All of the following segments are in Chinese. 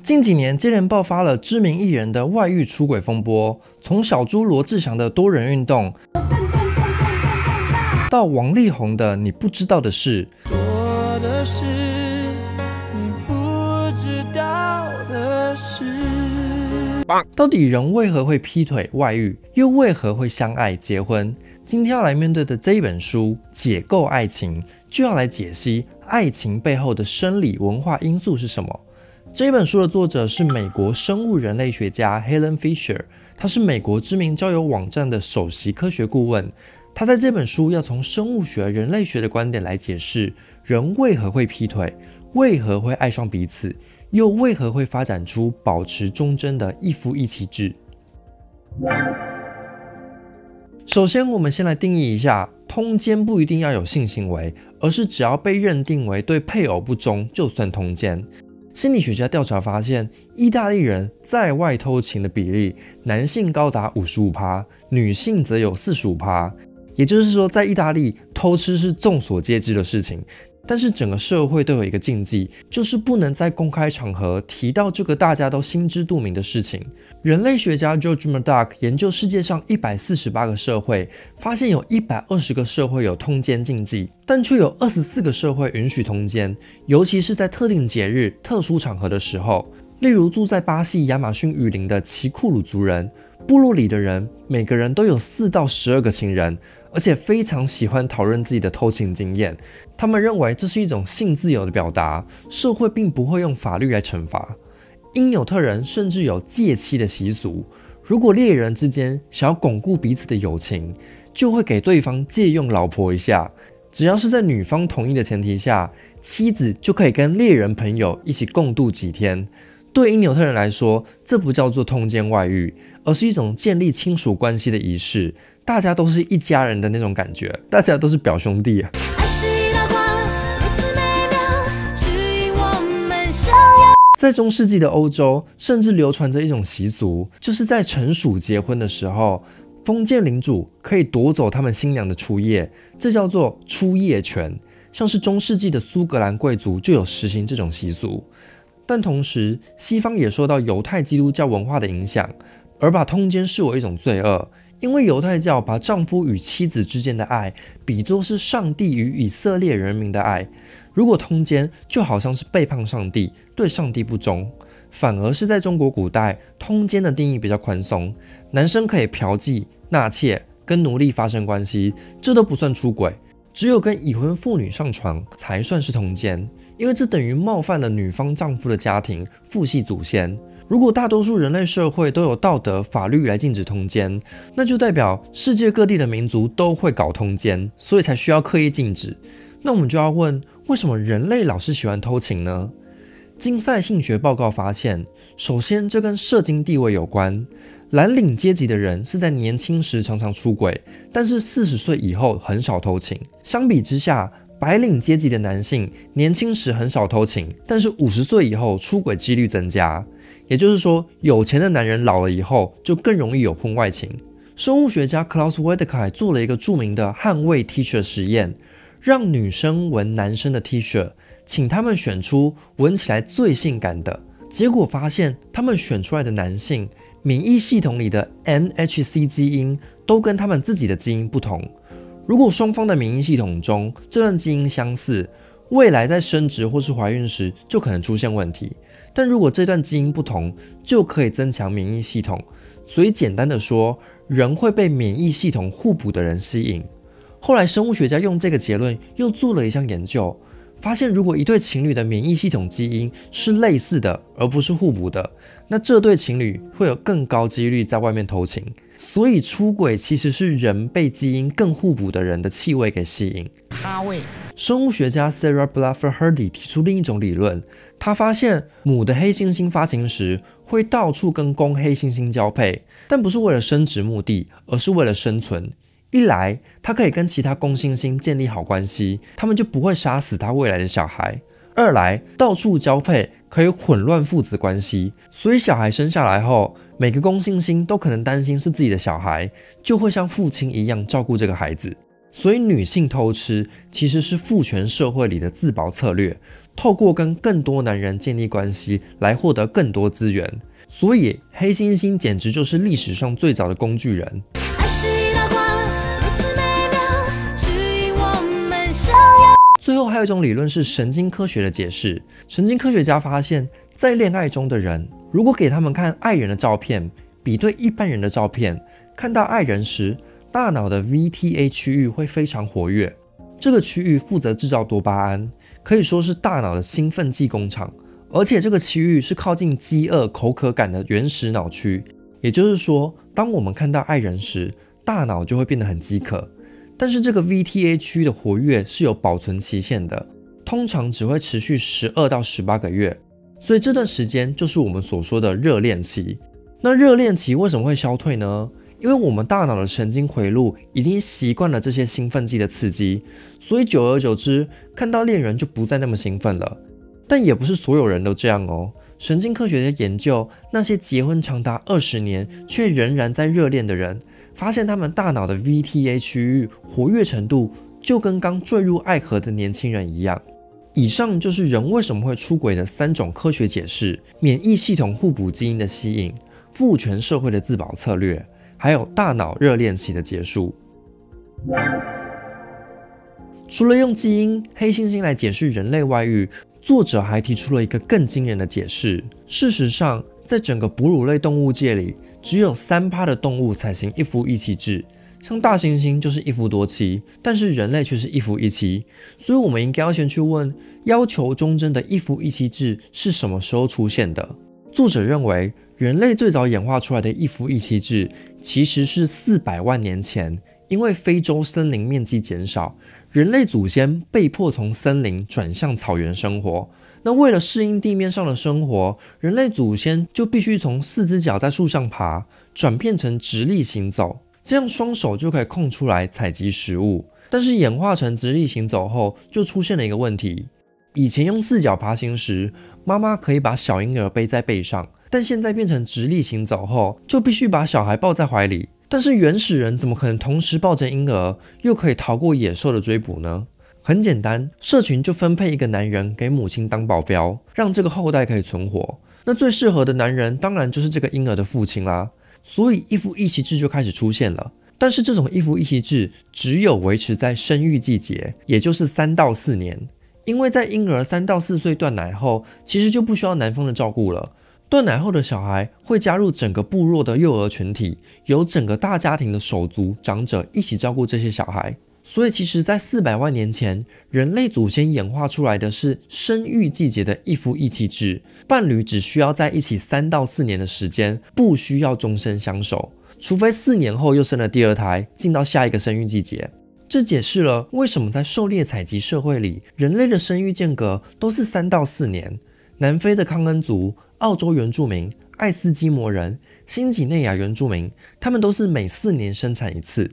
近几年接连爆发了知名艺人的外遇出轨风波，从小猪罗志祥的多人运动，到王力宏的你不知道的事，到底人为何会劈腿外遇，又为何会相爱结婚？今天要来面对的这一本书《解构爱情》，就要来解析爱情背后的生理文化因素是什么。这一本书的作者是美国生物人类学家 Helen Fisher， 他是美国知名交友网站的首席科学顾问。他在这本书要从生物学、人类学的观点来解释人为何会劈腿，为何会爱上彼此，又为何会发展出保持忠贞的一夫一妻制。首先，我们先来定义一下，通奸不一定要有性行为，而是只要被认定为对配偶不忠，就算通奸。心理学家调查发现，意大利人在外偷情的比例，男性高达 55%， 女性则有 45%。也就是说，在意大利偷吃是众所皆知的事情，但是整个社会都有一个禁忌，就是不能在公开场合提到这个大家都心知肚明的事情。人类学家 George Murdoch 研究世界上148个社会，发现有120个社会有通奸禁忌，但却有24个社会允许通奸，尤其是在特定节日、特殊场合的时候。例如住在巴西亚马逊雨林的奇库鲁族人，部落里的人每个人都有4到12个情人，而且非常喜欢讨论自己的偷情经验。他们认为这是一种性自由的表达，社会并不会用法律来惩罚。因纽特人甚至有借妻的习俗，如果猎人之间想要巩固彼此的友情，就会给对方借用老婆一下，只要是在女方同意的前提下，妻子就可以跟猎人朋友一起共度几天。对因纽特人来说，这不叫做通奸外遇，而是一种建立亲属关系的仪式，大家都是一家人的那种感觉，大家都是表兄弟啊。在中世纪的欧洲，甚至流传着一种习俗，就是在臣属结婚的时候，封建领主可以夺走他们新娘的初夜，这叫做初夜权。像是中世纪的苏格兰贵族就有实行这种习俗。但同时，西方也受到犹太基督教文化的影响，而把通奸视为一种罪恶，因为犹太教把丈夫与妻子之间的爱比作是上帝与以色列人民的爱。如果通奸，就好像是背叛上帝，对上帝不忠。反而是在中国古代，通奸的定义比较宽松，男生可以嫖妓、纳妾、跟奴隶发生关系，这都不算出轨，只有跟已婚妇女上床才算是通奸，因为这等于冒犯了女方丈夫的家庭，父系祖先。如果大多数人类社会都有道德法律来禁止通奸，那就代表世界各地的民族都会搞通奸，所以才需要刻意禁止。那我们就要问，为什么人类老是喜欢偷情呢？金赛性学报告发现，首先这跟社经地位有关。蓝领阶级的人是在年轻时常常出轨，但是40岁以后很少偷情。相比之下，白领阶级的男性年轻时很少偷情，但是50岁以后出轨几率增加。也就是说，有钱的男人老了以后就更容易有婚外情。生物学家 Klaus Wedekind 做了一个著名的捍卫 T 恤实验，让女生闻男生的 T 恤，请他们选出闻起来最性感的。结果发现，他们选出来的男性免疫系统里的 NHC 基因都跟他们自己的基因不同。如果双方的免疫系统中这段基因相似，未来在生殖或是怀孕时就可能出现问题。但如果这段基因不同，就可以增强免疫系统。所以简单的说，人会被免疫系统互补的人吸引。后来生物学家用这个结论又做了一项研究，发现如果一对情侣的免疫系统基因是类似的，而不是互补的，那这对情侣会有更高几率在外面偷情。所以出轨其实是人被基因更互补的人的气味给吸引。哈味。生物学家 Sarah Bluffer Hardy 提出另一种理论，他发现母的黑猩猩发情时会到处跟公黑猩猩交配，但不是为了生殖目的，而是为了生存。一来，它可以跟其他公猩猩建立好关系，他们就不会杀死它未来的小孩；二来，到处交配可以混乱父子关系，所以小孩生下来后，每个公猩猩都可能担心是自己的小孩，就会像父亲一样照顾这个孩子。所以女性偷吃其实是父权社会里的自保策略，透过跟更多男人建立关系来获得更多资源。所以黑猩猩简直就是历史上最早的工具人。最后还有一种理论是神经科学的解释。神经科学家发现，在恋爱中的人，如果给他们看爱人的照片，比对一般人的照片，看到爱人时，大脑的 VTA 区域会非常活跃。这个区域负责制造多巴胺，可以说是大脑的兴奋剂工厂。而且这个区域是靠近饥饿、口渴感的原始脑区。也就是说，当我们看到爱人时，大脑就会变得很饥渴。但是这个 VTA 区的活跃是有保存期限的，通常只会持续12到18个月，所以这段时间就是我们所说的热恋期。那热恋期为什么会消退呢？因为我们大脑的神经回路已经习惯了这些兴奋剂的刺激，所以久而久之，看到恋人就不再那么兴奋了。但也不是所有人都这样哦。神经科学家研究那些结婚长达20年却仍然在热恋的人，发现他们大脑的 VTA 区域活跃程度就跟刚坠入爱河的年轻人一样。以上就是人为什么会出轨的3种科学解释：免疫系统互补基因的吸引、父权社会的自保策略，还有大脑热恋期的结束。除了用基因黑猩猩来解释人类外遇，作者还提出了一个更惊人的解释。事实上，在整个哺乳类动物界里，只有3% 的动物采行一夫一妻制，像大猩猩就是一夫多妻，但是人类却是一夫一妻。所以我们应该要先去问，要求忠贞的一夫一妻制是什么时候出现的？作者认为，人类最早演化出来的一夫一妻制其实是400万年前，因为非洲森林面积减少，人类祖先被迫从森林转向草原生活。那为了适应地面上的生活，人类祖先就必须从4只脚在树上爬，转变成直立行走，这样双手就可以空出来采集食物。但是演化成直立行走后，就出现了一个问题。以前用4脚爬行时，妈妈可以把小婴儿背在背上，但现在变成直立行走后，就必须把小孩抱在怀里。但是原始人怎么可能同时抱着婴儿，又可以逃过野兽的追捕呢？很简单，社群就分配一个男人给母亲当保镖，让这个后代可以存活。那最适合的男人当然就是这个婴儿的父亲啦。所以一夫一妻制就开始出现了。但是这种一夫一妻制只有维持在生育季节，也就是3到4年。因为在婴儿3到4岁断奶后，其实就不需要男方的照顾了。断奶后的小孩会加入整个部落的幼儿群体，由整个大家庭的手足长者一起照顾这些小孩。所以其实在400万年前，人类祖先演化出来的是生育季节的一夫一妻制，伴侣只需要在一起3到4年的时间，不需要终身相守，除非4年后又生了第2胎，进到下一个生育季节。这解释了为什么在狩猎采集社会里，人类的生育间隔都是3到4年。南非的康恩族、澳洲原住民、爱斯基摩人、新几内亚原住民，他们都是每4年生产一次。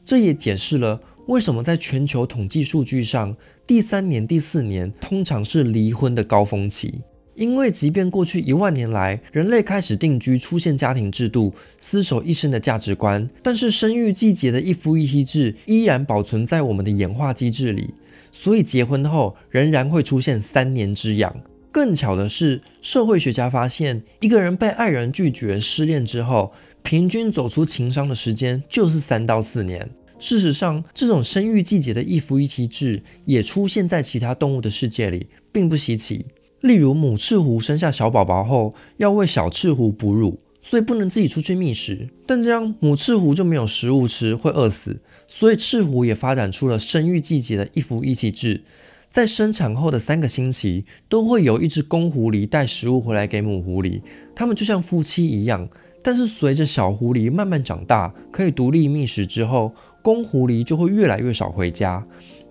这也解释了为什么在全球统计数据上，第3年、第4年通常是离婚的高峰期。因为即便过去1万年来，人类开始定居、出现家庭制度、厮守一生的价值观，但是生育季节的一夫一妻制依然保存在我们的演化机制里，所以结婚后仍然会出现3年之痒。更巧的是，社会学家发现，一个人被爱人拒绝、失恋之后，平均走出情伤的时间就是3到4年。事实上，这种生育季节的一夫一妻制也出现在其他动物的世界里，并不稀奇。例如，母赤狐生下小宝宝后，要为小赤狐哺乳，所以不能自己出去觅食。但这样母赤狐就没有食物吃，会饿死。所以赤狐也发展出了生育季节的一夫一妻制。在生产后的3个星期，都会有一只公狐狸带食物回来给母狐狸，它们就像夫妻一样。但是随着小狐狸慢慢长大，可以独立觅食之后，公狐狸就会越来越少回家。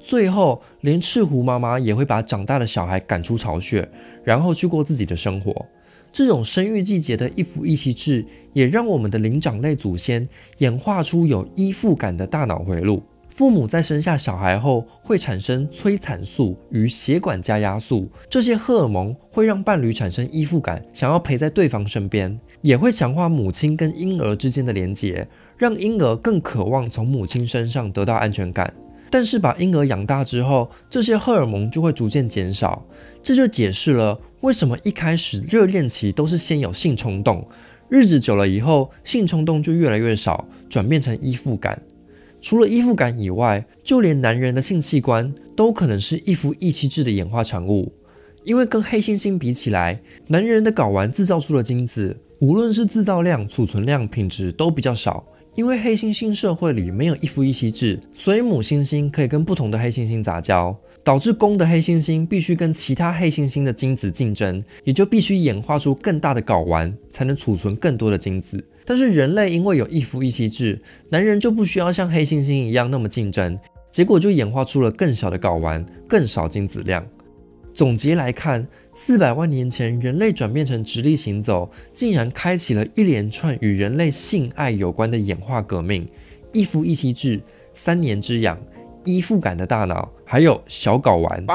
最后，连赤狐妈妈也会把长大的小孩赶出巢穴，然后去过自己的生活。这种生育季节的一夫一妻制，也让我们的灵长类祖先演化出有依附感的大脑回路。父母在生下小孩后，会产生催产素与血管加压素，这些荷尔蒙会让伴侣产生依附感，想要陪在对方身边，也会强化母亲跟婴儿之间的连结，让婴儿更渴望从母亲身上得到安全感。但是把婴儿养大之后，这些荷尔蒙就会逐渐减少，这就解释了为什么一开始热恋期都是先有性冲动，日子久了以后，性冲动就越来越少，转变成依附感。除了依附感以外，就连男人的性器官都可能是一夫一妻制的演化产物。因为跟黑猩猩比起来，男人的睾丸制造出的精子，无论是制造量、储存量、品质都比较少。因为黑猩猩社会里没有一夫一妻制，所以母猩猩可以跟不同的黑猩猩杂交，导致公的黑猩猩必须跟其他黑猩猩的精子竞争，也就必须演化出更大的睾丸，才能储存更多的精子。但是人类因为有一夫一妻制，男人就不需要像黑猩猩一样那么竞争，结果就演化出了更小的睾丸，更少精子量。总结来看，400万年前人类转变成直立行走，竟然开启了一连串与人类性爱有关的演化革命：一夫一妻制、3年之痒、依附感的大脑，还有小睾丸。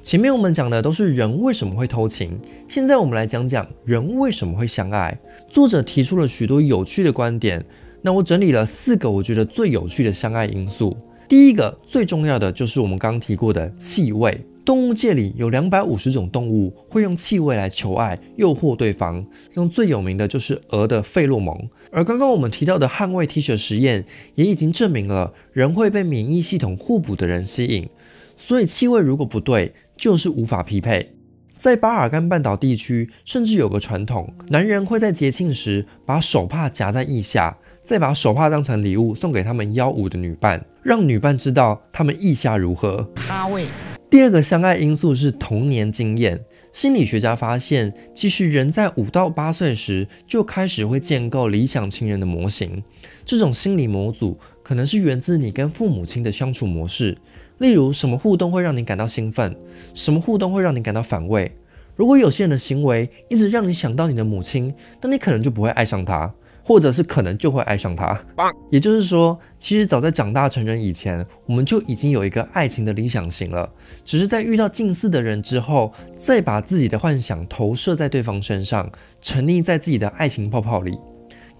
前面我们讲的都是人为什么会偷情，现在我们来讲讲人为什么会相爱。作者提出了许多有趣的观点，那我整理了4个我觉得最有趣的相爱因素。第一个最重要的就是我们刚刚提过的气味。动物界里有250种动物会用气味来求爱，诱惑对方。用最有名的就是鹅的费洛蒙。而刚刚我们提到的捍卫 T 恤实验也已经证明了，人会被免疫系统互补的人吸引。所以气味如果不对，就是无法匹配。在巴尔干半岛地区，甚至有个传统，男人会在节庆时把手帕夹在腋下，再把手帕当成礼物送给他们邀舞的女伴，让女伴知道他们意下如何。第二个相爱因素是童年经验。心理学家发现，其实人在5到8岁时就开始会建构理想情人的模型。这种心理模组可能是源自你跟父母亲的相处模式，例如什么互动会让你感到兴奋，什么互动会让你感到反胃。如果有些人的行为一直让你想到你的母亲，那你可能就不会爱上他，或者是可能就会爱上他。也就是说，其实早在长大成人以前，我们就已经有一个爱情的理想型了，只是在遇到近似的人之后，再把自己的幻想投射在对方身上，沉溺在自己的爱情泡泡里。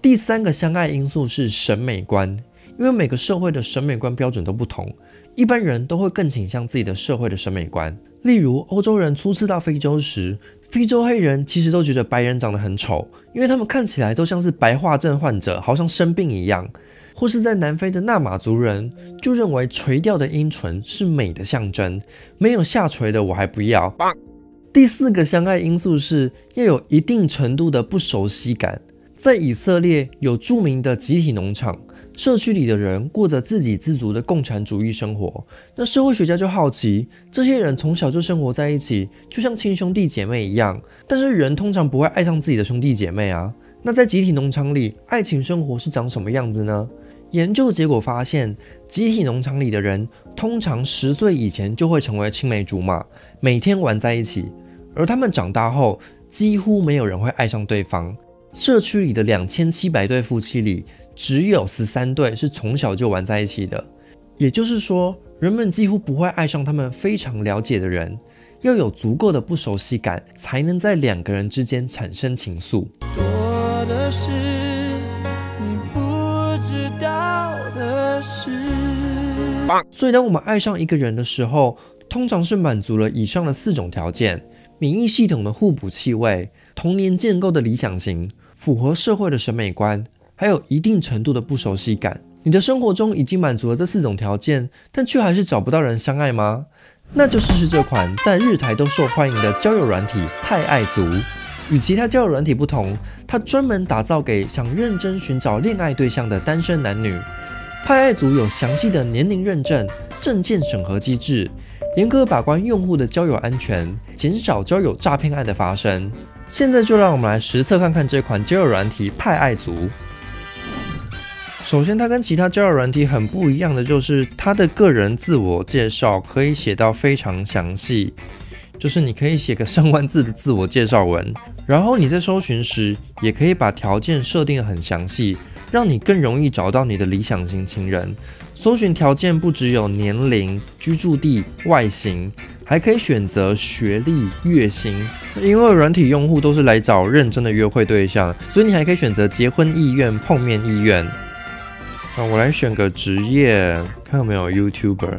第3个相爱因素是审美观。因为每个社会的审美观标准都不同，一般人都会更倾向自己的社会的审美观。例如欧洲人初次到非洲时，非洲黑人其实都觉得白人长得很丑，因为他们看起来都像是白化症患者，好像生病一样。或是在南非的纳马族人就认为垂掉的阴唇是美的象征，没有下垂的我还不要。第4个相爱因素是要有一定程度的不熟悉感。在以色列有著名的集体农场，社区里的人过着自给自足的共产主义生活。那社会学家就好奇，这些人从小就生活在一起，就像亲兄弟姐妹一样，但是人通常不会爱上自己的兄弟姐妹啊。那在集体农场里，爱情生活是长什么样子呢？研究结果发现，集体农场里的人通常10岁以前就会成为青梅竹马，每天玩在一起，而他们长大后几乎没有人会爱上对方。社区里的2700对夫妻里，只有13对是从小就玩在一起的。也就是说，人们几乎不会爱上他们非常了解的人，要有足够的不熟悉感，才能在2个人之间产生情愫。多的是你不知道的事。所以当我们爱上一个人的时候，通常是满足了以上的4种条件：免疫系统的互补气味，童年建构的理想型，符合社会的审美观，还有一定程度的不熟悉感。你的生活中已经满足了这4种条件，但却还是找不到人相爱吗？那就试试这款在日台都受欢迎的交友软体派爱族。与其他交友软体不同，它专门打造给想认真寻找恋爱对象的单身男女。派爱族有详细的年龄认证、证件审核机制，严格把关用户的交友安全，减少交友诈骗案的发生。现在就让我们来实测看看这款交友软体派爱族。首先，它跟其他交友软体很不一样的就是它的个人自我介绍可以写到非常详细，就是你可以写个上万字的自我介绍文，然后你在搜寻时也可以把条件设定得很详细，让你更容易找到你的理想型情人。搜寻条件不只有年龄、居住地、外形，还可以选择学历、月薪。因为软体用户都是来找认真的约会对象，所以你还可以选择结婚意愿、碰面意愿。我来选个职业，看有没有 YouTuber。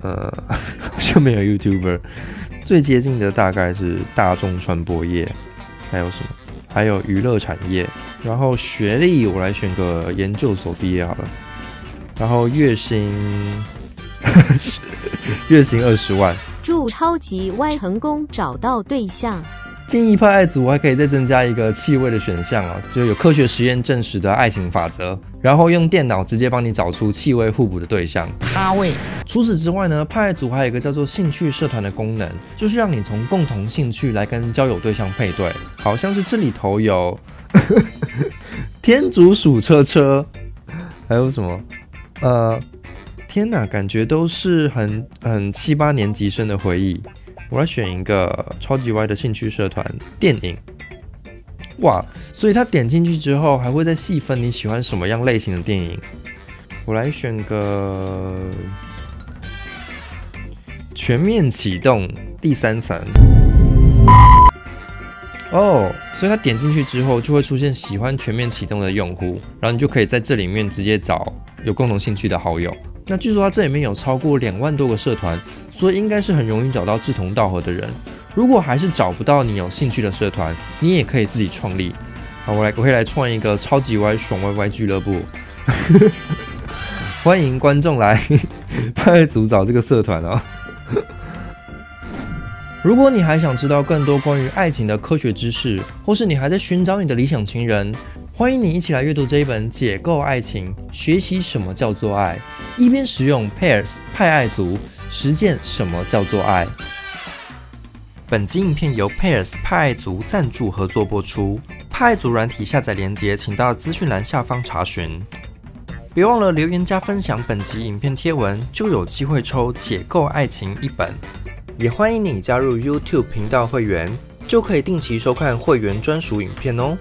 好像没有 YouTuber。最接近的大概是大众传播业，还有什么？还有娱乐产业。然后学历，我来选个研究所毕业好了。然后月薪20万。祝超级歪成功找到对象。建议派爱组还可以再增加一个气味的选项啊，就有科学实验证实的爱情法则，然后用电脑直接帮你找出气味互补的对象。哈味。除此之外呢，派爱组还有一个叫做兴趣社团的功能，就是让你从共同兴趣来跟交友对象配对。好像是这里头有天竺鼠车车，还有什么？天哪，感觉都是很7、8年级生的回忆。我来选一个超级歪的兴趣社团电影。哇，所以他点进去之后还会再细分你喜欢什么样类型的电影。我来选个全面启动第3层。哦，所以他点进去之后就会出现喜欢全面启动的用户，然后你就可以在这里面直接找有共同兴趣的好友。那据说它这里面有超过2万多个社团，所以应该是很容易找到志同道合的人。如果还是找不到你有兴趣的社团，你也可以自己创立。好，我可以来创一个超级歪爽歪歪俱乐部，欢迎观众来派组找这个社团哦。如果你还想知道更多关于爱情的科学知识，或是你还在寻找你的理想情人，欢迎你一起来阅读这一本《解构爱情》，学习什么叫做爱，一边使用 Pairs 派爱族，实践什么叫做爱。本集影片由 Pairs 派爱族赞助合作播出，派爱族软体下载连结请到资讯栏下方查询。别忘了留言加分享本集影片贴文，就有机会抽《解构爱情》一本。也欢迎你加入 YouTube 频道会员，就可以定期收看会员专属影片哦。